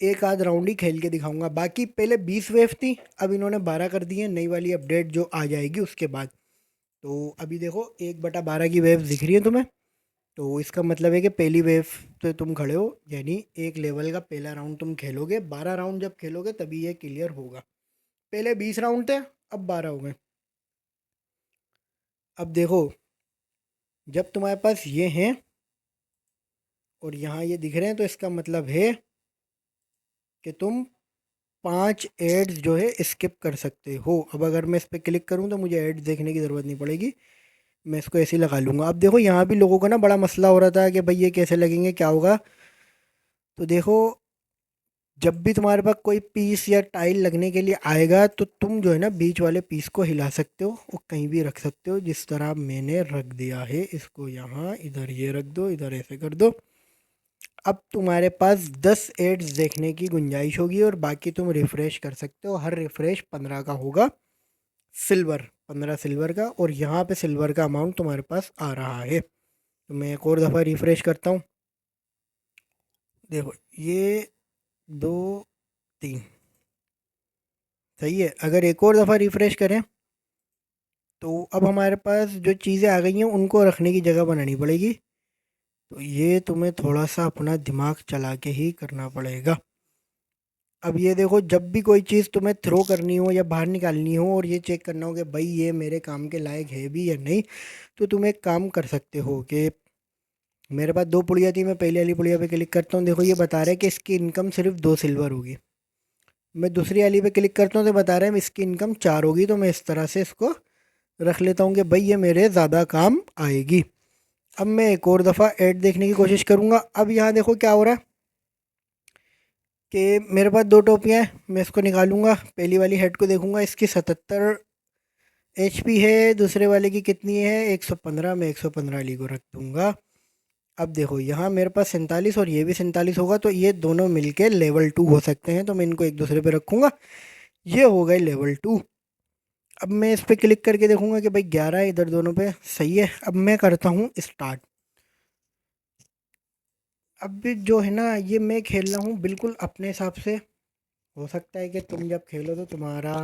एक आध राउंड ही खेल के दिखाऊंगा। बाकी पहले 20 वेव थी, अब इन्होंने 12 कर दी है, नई वाली अपडेट जो आ जाएगी उसके बाद। तो अभी देखो 1/12 की वेव दिख रही है तुम्हें, तो इसका मतलब है कि पहली वेव पे तुम खड़े हो, यानी एक लेवल का पहला राउंड तुम खेलोगे। 12 राउंड जब खेलोगे तभी ये क्लियर होगा। पहले 20 राउंड थे, अब 12 हो गए। अब देखो, जब तुम्हारे पास ये हैं और यहाँ ये दिख रहे हैं, तो इसका मतलब है कि तुम 5 एड्स जो है स्किप कर सकते हो। अब अगर मैं इस पर क्लिक करूँ तो मुझे एड्स देखने की ज़रूरत नहीं पड़ेगी, मैं इसको ऐसे ही लगा लूँगा। अब देखो, यहाँ भी लोगों का ना बड़ा मसला हो रहा था कि भाई ये कैसे लगेंगे, क्या होगा। तो देखो, जब भी तुम्हारे पास कोई पीस या टाइल लगने के लिए आएगा, तो तुम जो है ना बीच वाले पीस को हिला सकते हो और कहीं भी रख सकते हो, जिस तरह मैंने रख दिया है इसको यहाँ। इधर ये रख दो, इधर ऐसे कर दो। अब तुम्हारे पास 10 एड्स देखने की गुंजाइश होगी, और बाकी तुम रिफ़्रेश कर सकते हो। हर रिफ़्रेश 15 का होगा, सिल्वर, 15 सिल्वर का, और यहाँ पे सिल्वर का अमाउंट तुम्हारे पास आ रहा है। तो मैं एक और दफ़ा रिफ़्रेश करता हूँ। देखो, ये 2, 3, सही है। अगर एक और दफ़ा रिफ़्रेश करें, तो अब हमारे पास जो चीज़ें आ गई हैं उनको रखने की जगह बनानी पड़ेगी। तो ये तुम्हें थोड़ा सा अपना दिमाग चला के ही करना पड़ेगा। अब ये देखो, जब भी कोई चीज़ तुम्हें थ्रो करनी हो या बाहर निकालनी हो और ये चेक करना हो कि भाई ये मेरे काम के लायक है भी या नहीं, तो तुम एक काम कर सकते हो कि मेरे पास 2 पुड़िया थी, मैं पहले वाली पुड़िया पे क्लिक करता हूँ। देखो, ये बता रहा है कि इसकी इनकम सिर्फ 2 सिल्वर होगी। मैं दूसरी वाली पे क्लिक करता हूँ तो बता रहा है इसकी इनकम 4 होगी। तो मैं इस तरह से इसको रख लेता हूँ कि भाई ये मेरे ज़्यादा काम आएगी। अब मैं एक और दफ़ा ऐड देखने की कोशिश करूँगा। अब यहाँ देखो क्या हो रहा है कि मेरे पास 2 टोपियाँ हैं, मैं इसको निकालूंगा। पहली वाली हेड को देखूंगा, इसकी 77 एचपी है, दूसरे वाले की कितनी है 115। मैं 115 वाली को रख दूंगा। अब देखो, यहाँ मेरे पास 47 और ये भी 47 होगा, तो ये दोनों मिलके लेवल 2 हो सकते हैं। तो मैं इनको एक दूसरे पे रखूँगा, ये हो गए लेवल 2। अब मैं इस पर क्लिक करके देखूंगा कि भाई 11 है इधर दोनों पे, सही है। अब मैं करता हूँ स्टार्ट। अब भी जो है ना ये मैं खेल रहा हूँ बिल्कुल अपने हिसाब से। हो सकता है कि तुम जब खेलो तो तुम्हारा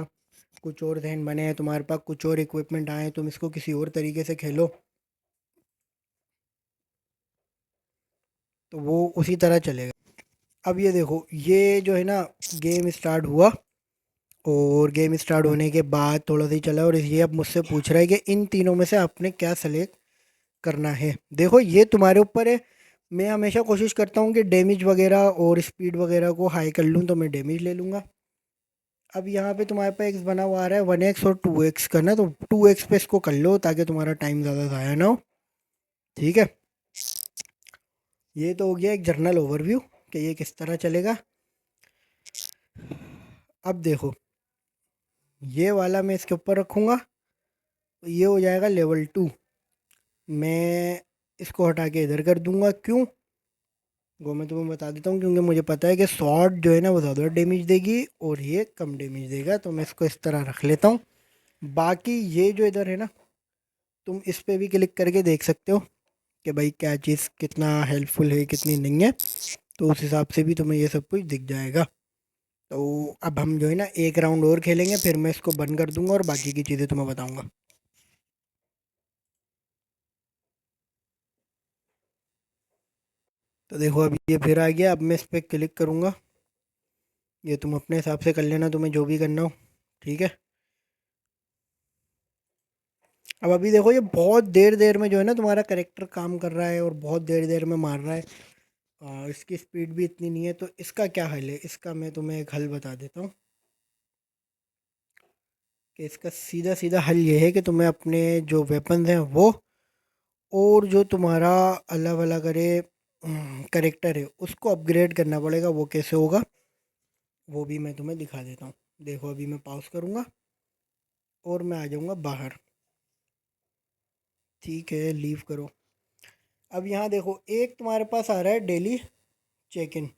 कुछ और ध्यान बने, तुम्हारे पास कुछ और इक्विपमेंट आए, तुम इसको किसी और तरीके से खेलो, तो वो उसी तरह चलेगा। अब ये देखो, ये जो है ना गेम स्टार्ट हुआ, और गेम स्टार्ट होने के बाद थोड़ा सा ही चला, और ये अब मुझसे पूछ रहा है कि इन तीनों में से आपने क्या सेलेक्ट करना है। देखो, ये तुम्हारे ऊपर है। मैं हमेशा कोशिश करता हूँ कि डैमेज वगैरह और स्पीड वगैरह को हाई कर लूँ, तो मैं डैमेज ले लूँगा। अब यहाँ पे तुम्हारे पास एक्स बना हुआ आ रहा है 1x और 2x करना, तो 2x पे इसको कर लो ताकि तुम्हारा टाइम ज़्यादा ज़ाया ना हो, ठीक है। ये तो हो गया एक जर्नल ओवरव्यू कि ये किस तरह चलेगा। अब देखो, ये वाला मैं इसके ऊपर रखूँगा, तो ये हो जाएगा लेवल 2। मैं इसको हटा के इधर कर दूंगा। क्यों, वो मैं तुम्हें बता देता हूँ। क्योंकि मुझे पता है कि स्वॉर्ड जो है ना वो ज़्यादा डैमेज देगी और ये कम डैमेज देगा, तो मैं इसको इस तरह रख लेता हूँ। बाकी ये जो इधर है ना, तुम इस पे भी क्लिक करके देख सकते हो कि भाई क्या चीज़ कितना हेल्पफुल है कितनी नहीं है, तो उस हिसाब से भी तुम्हें ये सब कुछ दिख जाएगा। तो अब हम जो है ना एक राउंड और खेलेंगे, फिर मैं इसको बंद कर दूंगा और बाकी की चीज़ें तुम्हें बताऊंगा। तो देखो अब ये फिर आ गया। अब मैं इस पर क्लिक करूँगा। ये तुम अपने हिसाब से कर लेना, तुम्हें जो भी करना हो। ठीक है। अब अभी देखो ये बहुत देर देर में जो है ना तुम्हारा करेक्टर काम कर रहा है और बहुत देर देर में मार रहा है। इसकी स्पीड भी इतनी नहीं है। तो इसका क्या हल है, इसका मैं तुम्हें एक हल बता देता हूँ कि इसका सीधा सीधा हल ये है कि तुम्हें अपने जो वेपन्स हैं वो, और जो तुम्हारा अल्लाह वाला करे करेक्टर है उसको अपग्रेड करना पड़ेगा। वो कैसे होगा वो भी मैं तुम्हें दिखा देता हूँ। देखो अभी मैं पॉज करूँगा और मैं आ जाऊँगा बाहर। ठीक है, लीव करो। अब यहाँ देखो एक तुम्हारे पास आ रहा है डेली चेक इन।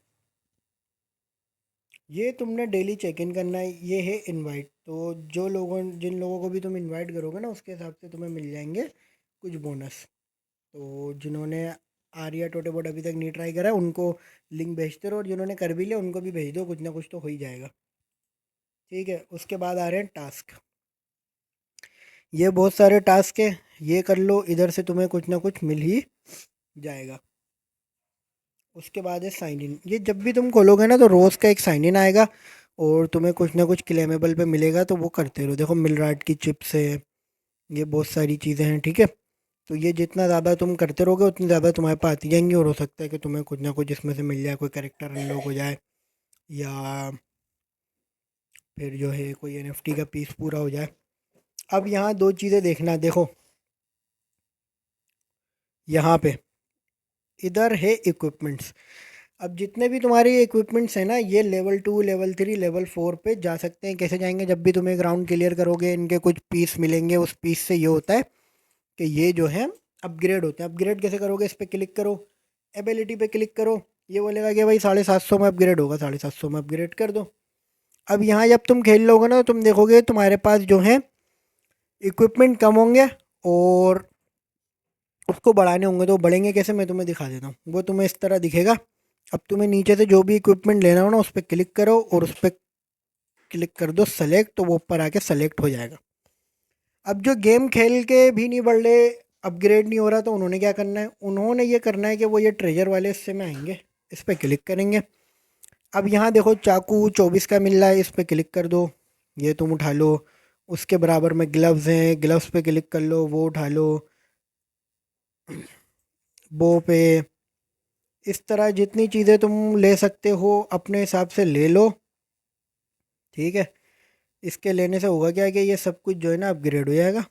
ये तुमने डेली चेक इन करना है। ये है इनवाइट। तो जो लोगों जिन लोगों को भी तुम इनवाइट करोगे ना उसके हिसाब से तुम्हें मिल जाएंगे कुछ बोनस। तो जिन्होंने आर्या टोटे बोट अभी तक नहीं ट्राई करा है उनको लिंक भेजते रहो, और जिन्होंने कर भी लिया उनको भी भेज दो, कुछ ना कुछ तो हो ही जाएगा। ठीक है, उसके बाद आ रहे हैं टास्क। ये बहुत सारे टास्क है, ये कर लो, इधर से तुम्हें कुछ ना कुछ मिल ही जाएगा। उसके बाद है साइन इन। ये जब भी तुम खोलोगे ना तो रोज़ का एक साइन इन आएगा और तुम्हें कुछ ना कुछ क्लेमेबल पे मिलेगा, तो वो करते रहो। देखो मिलराट की चिप्स है, ये बहुत सारी चीज़ें हैं। ठीक है, तो ये जितना ज़्यादा तुम करते रहोगे उतनी ज़्यादा तुम्हारे पास आती जाएंगी, और हो सकता है कि तुम्हें कुछ ना कुछ इसमें से मिल जाए, कोई करेक्टर अनलॉक हो जाए, या फिर जो है कोई एनएफटी का पीस पूरा हो जाए। अब यहाँ दो चीज़ें देखना। देखो यहाँ पे इधर है इक्विपमेंट्स। अब जितने भी तुम्हारे इक्विपमेंट्स हैं ना, ये लेवल 2 लेवल 3 लेवल 4 पे जा सकते हैं। कैसे जाएंगे, जब भी तुम एक राउंड क्लियर करोगे इनके कुछ पीस मिलेंगे, उस पीस से ये होता है कि ये जो है अपग्रेड होते हैं। अपग्रेड कैसे करोगे, इस पर क्लिक करो, एबिलिटी पे क्लिक करो, ये बोलेगा कि भाई 750 में अपग्रेड होगा, 750 में अपग्रेड कर दो। अब यहाँ जब तुम खेल लोगे ना तो तुम देखोगे तुम्हारे पास जो है इक्विपमेंट कम होंगे, और उसको बढ़ाने होंगे। तो बढ़ेंगे कैसे, मैं तुम्हें दिखा देता हूँ। वो तुम्हें इस तरह दिखेगा। अब तुम्हें नीचे से जो भी इक्विपमेंट लेना हो ना उस पर क्लिक करो और उस पर क्लिक कर दो सेलेक्ट, तो वो ऊपर आके सेलेक्ट हो जाएगा। अब जो गेम खेल के भी नहीं बढ़ रहे, अपग्रेड नहीं हो रहा, तो उन्होंने क्या करना है, उन्होंने ये करना है कि वो ये ट्रेजर वाले हिस्से में आएंगे, इस पर क्लिक करेंगे। अब यहाँ देखो चाकू 24 का मिल रहा है, इस पर क्लिक कर दो, ये तुम उठा लो। उसके बराबर में ग्लव्स हैं, ग्लव्स पे क्लिक कर लो, वो उठा लो। बो पे इस तरह जितनी चीज़ें तुम ले सकते हो अपने हिसाब से ले लो। ठीक है, इसके लेने से होगा क्या कि ये सब कुछ जो है ना अपग्रेड हो जाएगा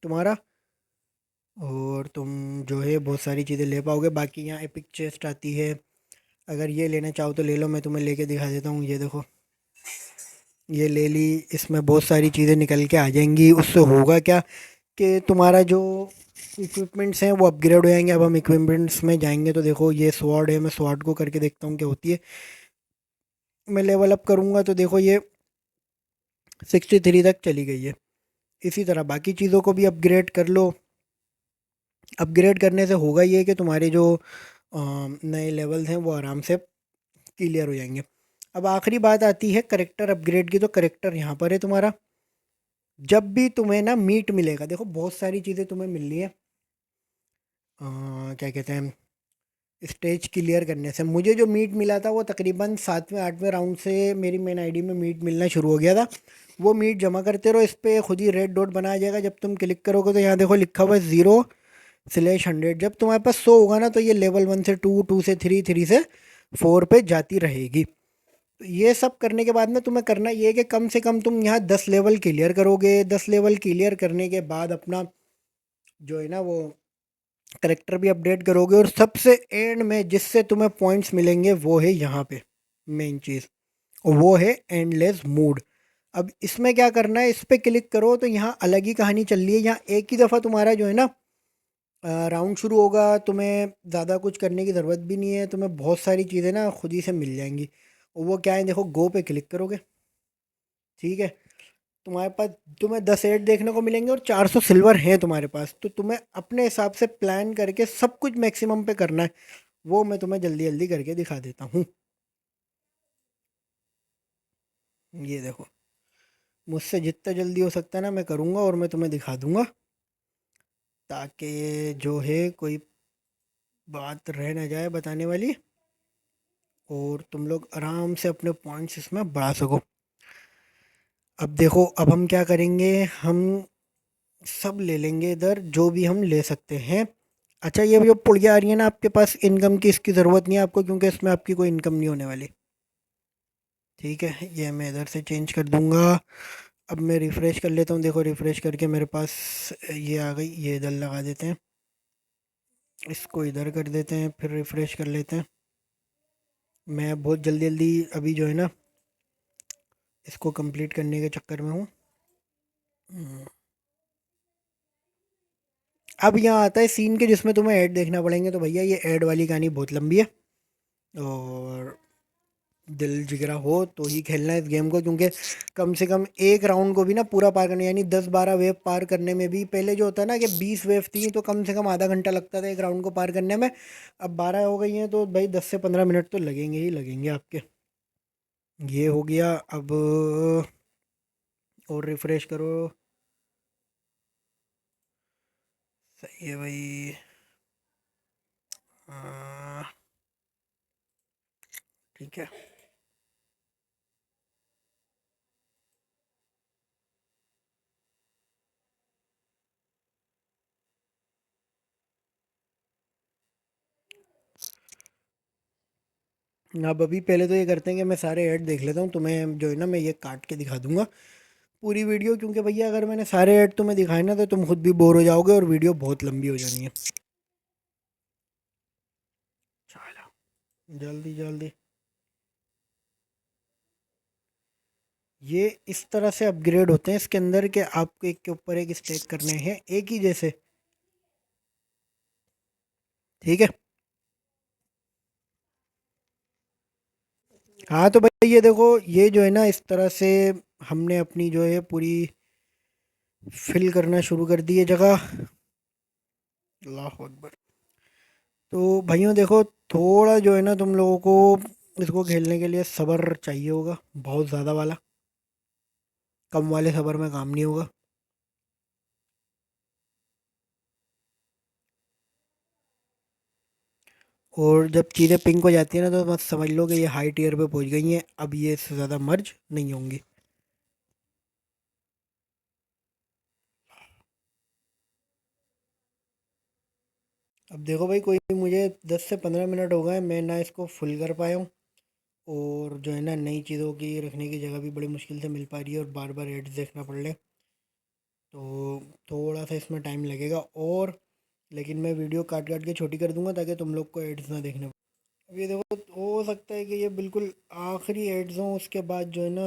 तुम्हारा, और तुम जो है बहुत सारी चीज़ें ले पाओगे। बाकी यहाँ एपिक चेस्ट आती है, अगर ये लेना चाहो तो ले लो। मैं तुम्हें लेके दिखा देता हूँ। ये देखो, ये ले ली, इसमें बहुत सारी चीज़ें निकल के आ जाएंगी। उससे होगा क्या कि तुम्हारा जो इक्विपमेंट्स हैं वो अपग्रेड हो जाएंगे। अब हम इक्विपमेंट्स में जाएंगे तो देखो ये स्वॉर्ड है, मैं स्वॉर्ड को करके देखता हूँ क्या होती है। मैं लेवल अप करूँगा तो देखो ये 63 तक चली गई है। इसी तरह बाकी चीज़ों को भी अपग्रेड कर लो। अपग्रेड करने से होगा ये कि तुम्हारे जो नए लेवल्स हैं वो आराम से क्लियर हो जाएंगे। अब आखिरी बात आती है करेक्टर अपग्रेड की। तो करेक्टर यहाँ पर है तुम्हारा। जब भी तुम्हें ना मीट मिलेगा, देखो बहुत सारी चीज़ें तुम्हें मिल रही है। क्या कहते हैं, स्टेज क्लियर करने से मुझे जो मीट मिला था वो तकरीबन 7वें 8वें राउंड से मेरी मेन आईडी में मीट मिलना शुरू हो गया था। वो मीट जमा करते रहो, इस पर खुद ही रेड डॉट बनाया जाएगा। जब तुम क्लिक करोगे तो यहाँ देखो लिखा हुआ है 0/100। जब तुम्हारे पास 100 होगा ना तो ये लेवल 1 से 2, 2 से 3, 3 से 4 पे जाती रहेगी। तो ये सब करने के बाद में तुम्हें करना ये है कि कम से कम तुम यहाँ 10 लेवल क्लियर करोगे। 10 लेवल क्लियर करने के बाद अपना जो है ना वो करेक्टर भी अपडेट करोगे, और सबसे एंड में जिससे तुम्हें पॉइंट्स मिलेंगे वो है यहाँ पे मेन चीज़, और वो है एंडलेस मूड। अब इसमें क्या करना है, इस पर क्लिक करो तो यहाँ अलग ही कहानी चल रही है। यहाँ एक ही दफ़ा तुम्हारा जो है ना राउंड शुरू होगा, तुम्हें ज़्यादा कुछ करने की ज़रूरत भी नहीं है, तुम्हें बहुत सारी चीज़ें ना खुद ही से मिल जाएंगी। और वो क्या है, देखो गो पे क्लिक करोगे, ठीक है, तुम्हारे पास तुम्हें 10 ऐड देखने को मिलेंगे और 400 सिल्वर हैं तुम्हारे पास, तो तुम्हें अपने हिसाब से प्लान करके सब कुछ मैक्सिमम पे करना है। वो मैं तुम्हें जल्दी जल्दी करके दिखा देता हूँ। ये देखो, मुझसे जितना जल्दी हो सकता है ना मैं करूँगा और मैं तुम्हें दिखा दूंगा, ताकि जो है कोई बात रह ना जाए बताने वाली, और तुम लोग आराम से अपने पॉइंट्स इसमें बढ़ा सको। अब देखो, अब हम क्या करेंगे, हम सब ले लेंगे इधर जो भी हम ले सकते हैं। अच्छा, ये जो पुड़िया आ रही है ना आपके पास इनकम की, इसकी ज़रूरत नहीं है आपको, क्योंकि इसमें आपकी कोई इनकम नहीं होने वाली। ठीक है, ये मैं इधर से चेंज कर दूंगा। अब मैं रिफ़्रेश कर लेता हूँ, देखो रिफ़्रेश करके मेरे पास ये आ गई, ये इधर लगा देते हैं, इसको इधर कर देते हैं, फिर रिफ़्रेश कर लेते हैं। मैं बहुत जल्दी जल्दी अभी जो है ना इसको कंप्लीट करने के चक्कर में हूँ। हम्म, अब यहाँ आता है सीन के जिसमें तुम्हें ऐड देखना पड़ेंगे, तो भैया ये ऐड वाली कहानी बहुत लंबी है, और दिल जिगरा हो तो ही खेलना है इस गेम को, क्योंकि कम से कम एक राउंड को भी ना पूरा पार करना, यानी 10-12 वेव पार करने में भी, पहले जो होता है ना कि 20 वेव थी तो कम से कम आधा घंटा लगता था एक राउंड को पार करने में। अब 12 हो गई हैं तो भाई 10 से 15 मिनट तो लगेंगे ही लगेंगे आपके। ये हो गया। अब और रिफ्रेश करो। सही है भाई। हाँ, ठीक है। अब अभी पहले तो ये करते हैं कि मैं सारे ऐड देख लेता हूँ, तुम्हें जो है ना मैं ये काट के दिखा दूंगा पूरी वीडियो, क्योंकि भैया अगर मैंने सारे ऐड तुम्हें दिखाए ना तो तुम खुद भी बोर हो जाओगे और वीडियो बहुत लंबी हो जानी है। चलो, जल्दी जल्दी। ये इस तरह से अपग्रेड होते हैं इसके अंदर के, आपको एक के ऊपर एक स्टेक करने हैं एक ही जैसे। ठीक है। हाँ तो भाई ये देखो, ये जो है ना इस तरह से हमने अपनी जो है पूरी फिल करना शुरू कर दी है जगह। अल्लाह अकबर। तो भाइयों देखो, थोड़ा जो है ना तुम लोगों को इसको खेलने के लिए सब्र चाहिए होगा, बहुत ज़्यादा वाला। कम वाले सब्र में काम नहीं होगा। और जब चीज़ें पिंक हो जाती है ना तो मत समझ लो कि ये हाई टीयर पे पहुंच गई हैं, अब ये इससे ज़्यादा मर्ज नहीं होंगी। अब देखो भाई, कोई मुझे 10 से 15 मिनट हो गए मैं ना इसको फुल कर पाया हूँ, और जो है ना नई चीज़ों की रखने की जगह भी बड़ी मुश्किल से मिल पा रही है, और बार बार एड्स देखना पड़ रहे, तो थोड़ा सा इसमें टाइम लगेगा। और लेकिन मैं वीडियो काट काट के छोटी कर दूंगा ताकि तुम लोग को एड्स ना देखने पड़े। अब ये देखो, हो सकता है कि ये बिल्कुल आखिरी एड्स हों, उसके बाद जो है ना,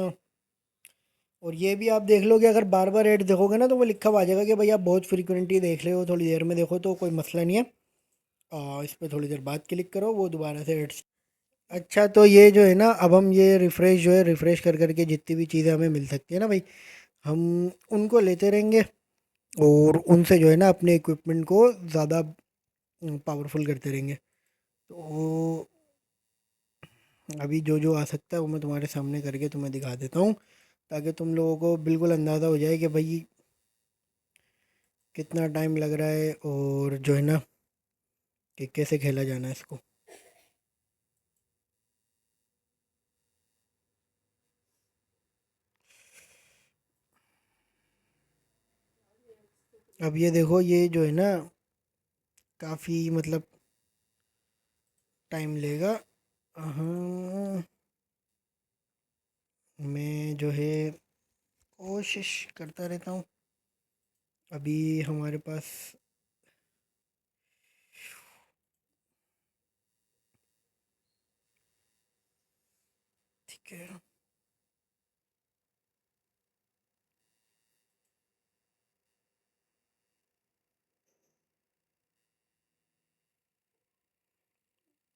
और ये भी आप देख लो कि अगर बार बार एड्स देखोगे ना तो वो लिखा हुआ आ जाएगा कि भाई आप बहुत फ्रिक्वेंटली देख रहे हो, थोड़ी देर में देखो तो कोई मसला नहीं है। इस पर थोड़ी देर बाद क्लिक करो, वो दोबारा से एड्स। अच्छा, तो ये जो है ना, अब हम ये रिफ़्रेश जो है रिफ़्रेश कर करके जितनी भी चीज़ें हमें मिल सकती है ना भाई, हम उनको लेते रहेंगे, और उनसे जो है ना अपने इक्विपमेंट को ज़्यादा पावरफुल करते रहेंगे। तो अभी जो जो आ सकता है वो मैं तुम्हारे सामने करके तुम्हें दिखा देता हूँ, ताकि तुम लोगों को बिल्कुल अंदाज़ा हो जाए कि भाई कितना टाइम लग रहा है, और जो है ना कि कैसे खेला जाना है इसको। अब ये देखो, ये जो है ना काफ़ी मतलब टाइम लेगा। हाँ, मैं जो है कोशिश करता रहता हूँ। अभी हमारे पास, ठीक है,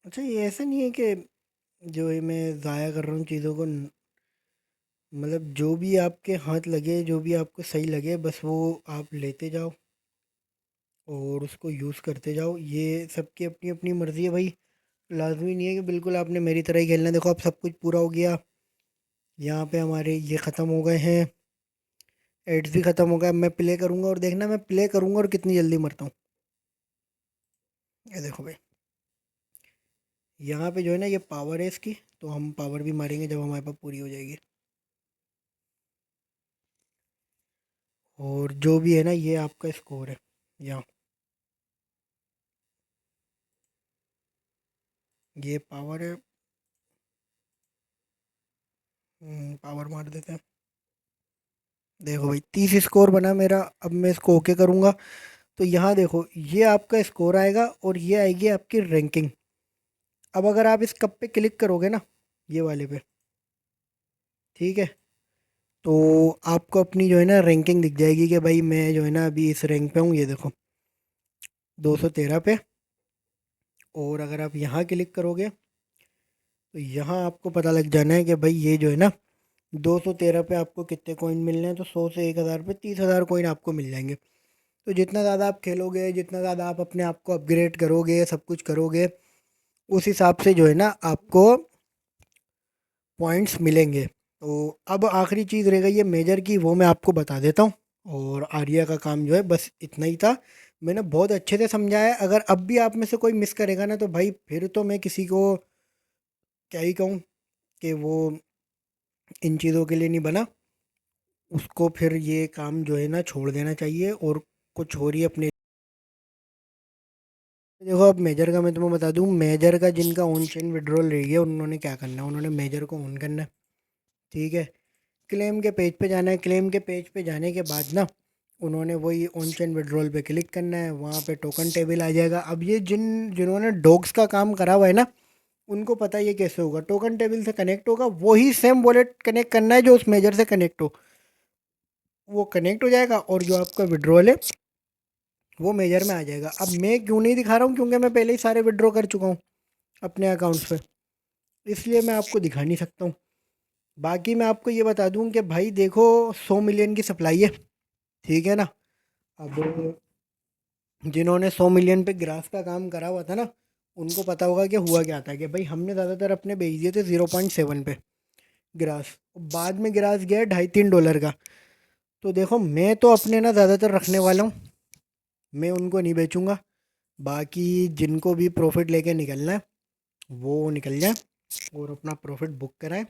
अच्छा, ये ऐसा नहीं है कि जो है मैं ज़ाया कर रहा हूँ चीज़ों को मतलब जो भी आपके हाथ लगे, जो भी आपको सही लगे, बस वो आप लेते जाओ और उसको यूज़ करते जाओ। ये सबकी अपनी अपनी मर्ज़ी है भाई। लाज़मी नहीं है कि बिल्कुल आपने मेरी तरह ही खेलना है। देखो अब सब कुछ पूरा हो गया। यहाँ पे हमारे ये ख़त्म हो गए हैं, एड्स भी ख़त्म हो गया। मैं प्ले करूँगा और देखना मैं प्ले करूँगा और कितनी जल्दी मरता हूँ। ये देखो भाई, यहाँ पे जो है ना ये पावर है इसकी, तो हम पावर भी मारेंगे जब हमारे पास पूरी हो जाएगी। और जो भी है ना ये आपका स्कोर है यहाँ। ये पावर है। पावर मार देते हैं। देखो भाई 30 स्कोर बना मेरा। अब मैं इसको ओके करूँगा तो यहाँ देखो ये आपका स्कोर आएगा और ये आएगी आपकी रैंकिंग। अब अगर आप इस कप पे क्लिक करोगे ना, ये वाले पे, ठीक है, तो आपको अपनी जो है ना रैंकिंग दिख जाएगी कि भाई मैं जो है ना अभी इस रैंक पे हूँ। ये देखो 213 पे। और अगर आप यहाँ क्लिक करोगे तो यहाँ आपको पता लग जाना है कि भाई ये जो है ना 213 पे आपको कितने कॉइन मिलने हैं। तो 100 से 1000 पे 30,000 कॉइन आपको मिल जाएंगे। तो जितना ज़्यादा आप खेलोगे, जितना ज़्यादा आप अपने आप को अपग्रेड करोगे, सब कुछ करोगे, उस हिसाब से जो है ना आपको पॉइंट्स मिलेंगे। तो अब आखिरी चीज़ रह गई है मेजर की, वो मैं आपको बता देता हूँ। और आर्या का काम जो है बस इतना ही था। मैंने बहुत अच्छे से समझाया। अगर अब भी आप में से कोई मिस करेगा ना तो भाई फिर तो मैं किसी को क्या ही कहूँ कि वो इन चीज़ों के लिए नहीं बना। उसको फिर ये काम जो है ना छोड़ देना चाहिए और कुछ और ही अपने। देखो अब मेजर का मैं तुम्हें बता दूं, मेजर का जिनका ऑन चेन विड्रॉल रही है उन्होंने क्या करना है, उन्होंने मेजर को ऑन करना है। ठीक है, क्लेम के पेज पे जाना है। क्लेम के पेज पे जाने के बाद ना उन्होंने वही ऑन चेन विड्रॉल पे क्लिक करना है। वहाँ पे टोकन टेबल आ जाएगा। अब ये जिन्होंने डॉग्स का काम करा हुआ है ना उनको पता है ये कैसे होगा। टोकन टेबल से कनेक्ट होगा, वही सेम वॉलेट कनेक्ट करना है जो उस मेजर से कनेक्ट हो। वो कनेक्ट हो जाएगा और जो आपका विड्रॉल है वो मेजर में आ जाएगा। अब मैं क्यों नहीं दिखा रहा हूँ, क्योंकि मैं पहले ही सारे विड्रॉ कर चुका हूँ अपने अकाउंट्स पे, इसलिए मैं आपको दिखा नहीं सकता हूँ। बाकी मैं आपको ये बता दूँ कि भाई देखो 100 मिलियन की सप्लाई है, ठीक है ना। अब जिन्होंने 100 मिलियन पे ग्रास का काम करा हुआ था ना उनको पता होगा कि हुआ क्या था। कि भाई हमने ज़्यादातर अपने बेच दिए थे 0.7 पे ग्रास। बाद में ग्रास गया 2.5-3 डॉलर का। तो देखो मैं तो अपने ना ज़्यादातर रखने वाला हूँ, मैं उनको नहीं बेचूंगा। बाकी जिनको भी प्रॉफिट लेके निकलना है वो निकल जाए और अपना प्रॉफिट बुक कराएं।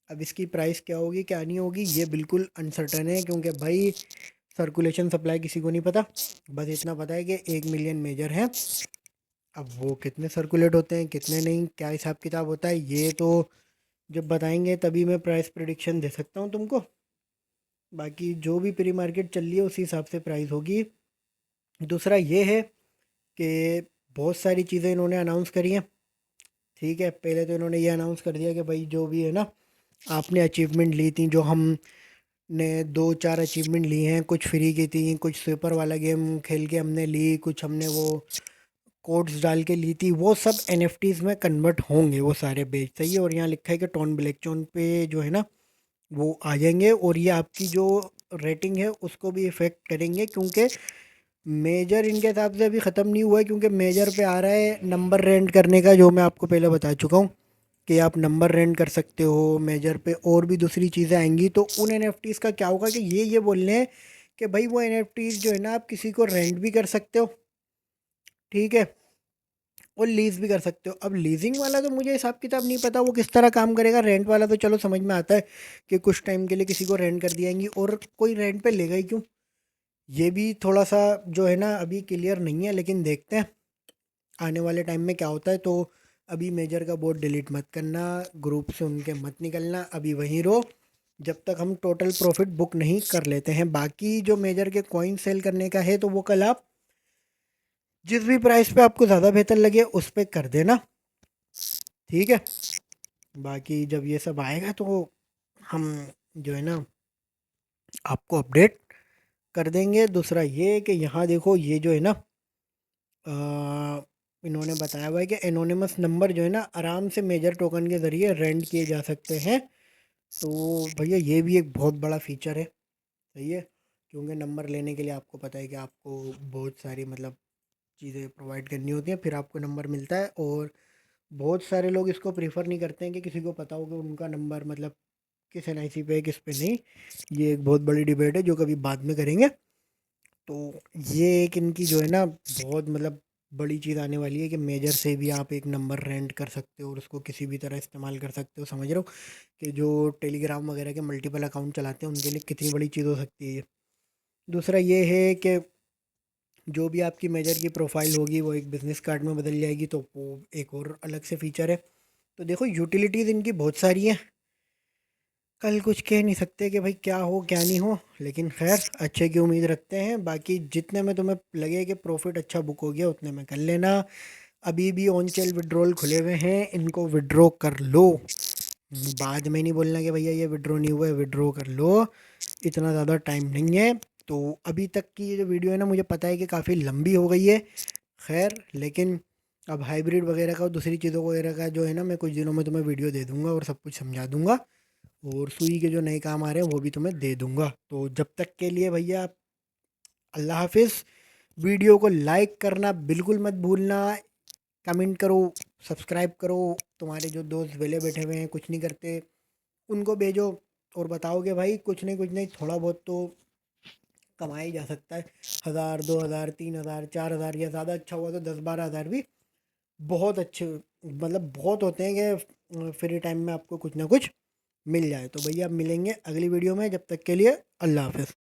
अब इसकी प्राइस क्या होगी क्या नहीं होगी ये बिल्कुल अनसर्टन है, क्योंकि भाई सर्कुलेशन सप्लाई किसी को नहीं पता। बस इतना पता है कि 1 मिलियन मेजर है। अब वो कितने सर्कुलेट होते हैं कितने नहीं, क्या हिसाब किताब होता है, ये तो जब बताएंगे तभी मैं प्राइस प्रिडिक्शन दे सकता हूँ तुमको। बाकी जो भी प्री मार्केट चल रही है उसी हिसाब से प्राइस होगी। दूसरा ये है कि बहुत सारी चीज़ें इन्होंने अनाउंस करी हैं। ठीक है, पहले तो इन्होंने ये अनाउंस कर दिया कि भाई जो भी है ना आपने अचीवमेंट ली थी, जो हमने 2-4 अचीवमेंट ली हैं, कुछ फ्री की थी, कुछ स्वीपर वाला गेम खेल के हमने ली, कुछ हमने वो कोड्स डाल के ली थी, वो सब एनएफटीज में कन्वर्ट होंगे, वो सारे बेच सही है। और यहाँ लिखा है कि टॉन ब्लैकचोन पे जो है ना वो आ जाएंगे और ये आपकी जो रेटिंग है उसको भी इफ़ेक्ट करेंगे। क्योंकि मेजर इनके हिसाब से अभी ख़त्म नहीं हुआ है, क्योंकि मेजर पे आ रहा है नंबर रेंट करने का, जो मैं आपको पहले बता चुका हूँ कि आप नंबर रेंट कर सकते हो मेजर पे। और भी दूसरी चीज़ें आएंगी तो उन एनएफटीज़ का क्या होगा कि ये बोल रहे हैं कि भाई वो एनएफटीज़ जो है ना आप किसी को रेंट भी कर सकते हो, ठीक है, और लीज़ भी कर सकते हो। अब लीजिंग वाला तो मुझे हिसाब किताब नहीं पता वो किस तरह काम करेगा। रेंट वाला तो चलो समझ में आता है कि कुछ टाइम के लिए किसी को रेंट कर दियाएंगी, और कोई रेंट पे लेगा ही क्यों, ये भी थोड़ा सा जो है ना अभी क्लियर नहीं है। लेकिन देखते हैं आने वाले टाइम में क्या होता है। तो अभी मेजर का बोर्ड डिलीट मत करना, ग्रुप से उनके मत निकलना, अभी वहीं रहो जब तक हम टोटल प्रॉफिट बुक नहीं कर लेते हैं। बाकी जो मेजर के कॉइन सेल करने का है तो वो कल आप जिस भी प्राइस पे आपको ज़्यादा बेहतर लगे उस पर कर देना, ठीक है। बाकी जब ये सब आएगा तो हम जो है ना आपको अपडेट कर देंगे। दूसरा ये कि यहाँ देखो ये जो है ना इन्होंने बताया हुआ है कि एनोनिमस नंबर जो है ना आराम से मेजर टोकन के ज़रिए रेंट किए जा सकते हैं। तो भैया ये भी एक बहुत बड़ा फीचर है, सही है। क्योंकि नंबर लेने के लिए आपको पता है कि आपको बहुत सारी मतलब चीज़ें प्रोवाइड करनी होती हैं, फिर आपको नंबर मिलता है। और बहुत सारे लोग इसको प्रीफर नहीं करते हैं कि किसी को पता हो कि उनका नंबर मतलब किस एनआईसी पे है किस पे नहीं। ये एक बहुत बड़ी डिबेट है जो कभी बाद में करेंगे। तो ये एक इनकी जो है ना बहुत मतलब बड़ी चीज़ आने वाली है कि मेजर से भी आप एक नंबर रेंट कर सकते हो और उसको किसी भी तरह इस्तेमाल कर सकते हो। समझ रहे हो कि जो टेलीग्राम वगैरह के मल्टीपल अकाउंट चलाते हैं उनके लिए कितनी बड़ी चीज़ हो सकती है ये। दूसरा ये है कि जो भी आपकी मेजर की प्रोफाइल होगी वो एक बिजनेस कार्ड में बदल जाएगी, तो वो एक और अलग से फीचर है। तो देखो यूटिलिटीज़ इनकी बहुत सारी हैं, कल कुछ कह नहीं सकते कि भाई क्या हो क्या नहीं हो, लेकिन खैर अच्छे की उम्मीद रखते हैं। बाकी जितने में तुम्हें लगे कि प्रॉफिट अच्छा बुक हो गया उतने में कर लेना। अभी भी ऑन चेल विड्रॉल खुले हुए हैं, इनको विड्रॉ कर लो। बाद में नहीं बोलना कि भैया ये विड्रॉ नहीं हुआ है, विड्रॉ कर लो, इतना ज़्यादा टाइम नहीं है। तो अभी तक की ये जो वीडियो है ना मुझे पता है कि काफ़ी लंबी हो गई है, खैर लेकिन अब हाइब्रिड वगैरह का और दूसरी चीज़ों वगैरह का जो है ना मैं कुछ दिनों में तुम्हें वीडियो दे दूंगा और सब कुछ समझा दूंगा। और सुई के जो नए काम आ रहे हैं वो भी तुम्हें दे दूंगा। तो जब तक के लिए भैया अल्लाह हाफिज़। वीडियो को लाइक करना बिल्कुल मत भूलना, कमेंट करो, सब्सक्राइब करो। तुम्हारे जो दोस्त वेले बैठे हुए हैं कुछ नहीं करते उनको भेजो और बताओ कि भाई कुछ नहीं थोड़ा बहुत तो कमाया ही जा सकता है। 1000 2000 3000 4000 या ज़्यादा अच्छा हुआ तो 10 12 हज़ार भी बहुत अच्छे मतलब बहुत होते हैं कि फ्री टाइम में आपको कुछ ना कुछ मिल जाए। तो भैया अब मिलेंगे अगली वीडियो में, जब तक के लिए अल्लाह हाफिज़।